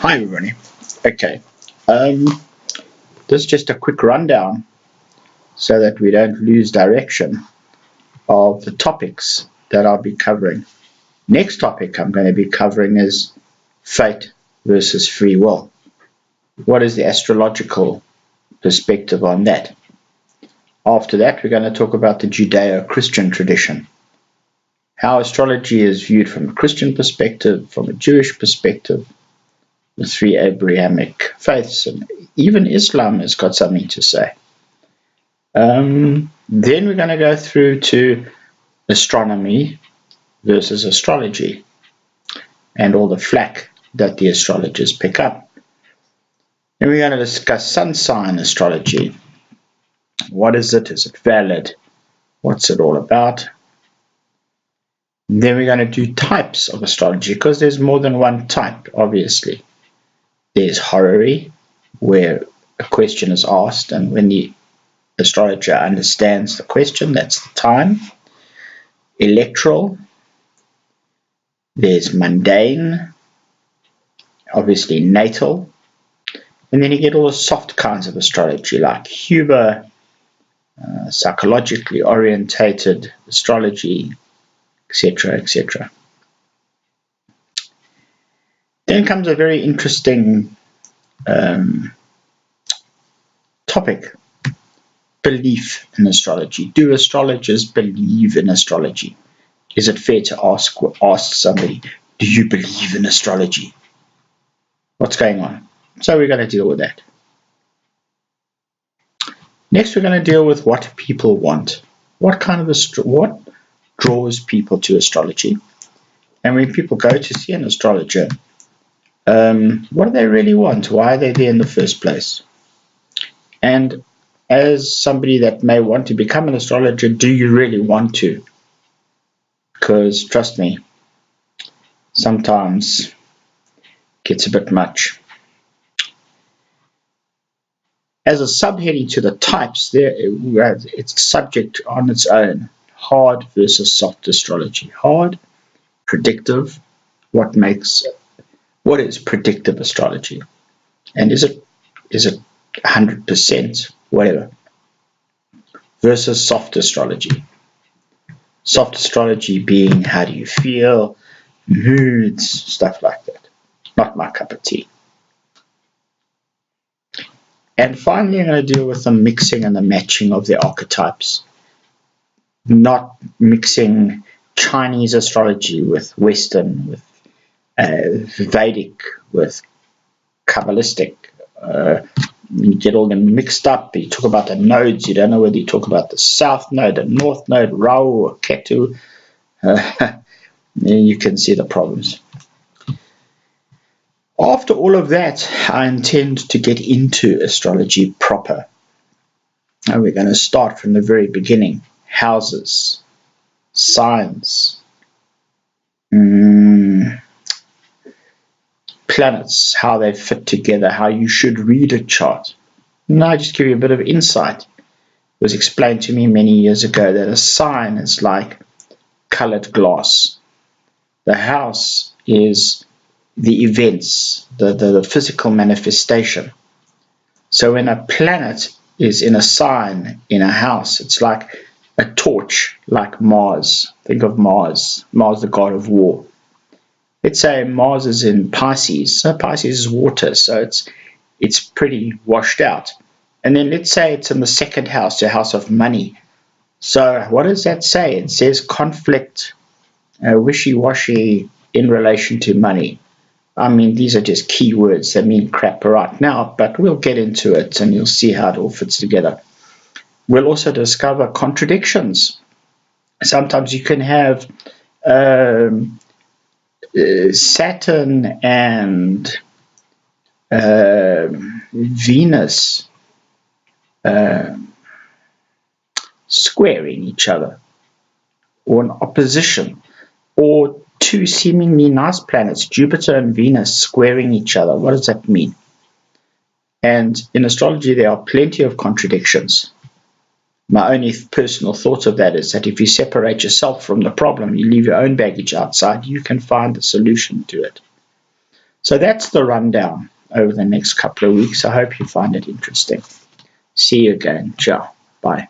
Hi everybody. Okay, this is just a quick rundown so that we don't lose direction of the topics that I'll be covering. Next topic I'm going to be covering is fate versus free will. What is the astrological perspective on that? After that, we're going to talk about the Judeo-Christian tradition. How astrology is viewed from a Christian perspective, from a Jewish perspective, the three Abrahamic faiths, and even Islam has got something to say. Then we're going to go through to astronomy versus astrology and all the flack that the astrologers pick up. Then we're going to discuss sun sign astrology. What is it? Is it valid? What's it all about? Then we're going to do types of astrology, because there's more than one type, obviously. There's horary, where a question is asked, and when the astrologer understands the question, that's the time. Electoral. There's mundane. Obviously natal. And then you get all the soft kinds of astrology, like Huber, psychologically orientated astrology, etc., etc. Then comes a very interesting topic: belief in astrology. Do astrologers believe in astrology? Is it fair to ask somebody, do you believe in astrology? What's going on? So we're going to deal with that. Next, we're going to deal with what people want. What draws people to astrology? And when people go to see an astrologer, what do they really want? Why are they there in the first place? And as somebody that may want to become an astrologer, do you really want to? Because trust me, sometimes it gets a bit much. As a subheading to the types, it's a subject on its own: hard versus soft astrology. Hard, predictive. What is predictive astrology? And is it 100%? Whatever. Versus soft astrology. Soft astrology being, how do you feel, moods, stuff like that. Not my cup of tea. And finally, I'm going to deal with the mixing and the matching of the archetypes. Not mixing Chinese astrology with Western, with Vedic, with Kabbalistic. You get all them mixed up. You talk about the nodes. You don't know whether you talk about the south node, the north node, Rahu or Ketu. You can see the problems. After all of that, I intend to get into astrology proper. And we're going to start from the very beginning. Houses, signs, planets, how they fit together, how you should read a chart. And I'll just give you a bit of insight. It was explained to me many years ago that a sign is like colored glass. The house is the events, the physical manifestation. So when a planet is in a sign in a house, it's like a torch, like Mars. Think of Mars, the god of war. Let's say Mars is in Pisces. So Pisces is water, so it's pretty washed out. And then let's say it's in the second house, the house of money. So what does that say? It says conflict, wishy-washy in relation to money. I mean, these are just keywords that mean crap right now, but we'll get into it and you'll see how it all fits together. We'll also discover contradictions. Sometimes you can have Saturn and Venus squaring each other, or an opposition, or two seemingly nice planets, Jupiter and Venus, squaring each other. What does that mean? And in astrology, there are plenty of contradictions. My only personal thought of that is that if you separate yourself from the problem, you leave your own baggage outside, you can find a solution to it. So that's the rundown over the next couple of weeks. I hope you find it interesting. See you again. Ciao. Bye.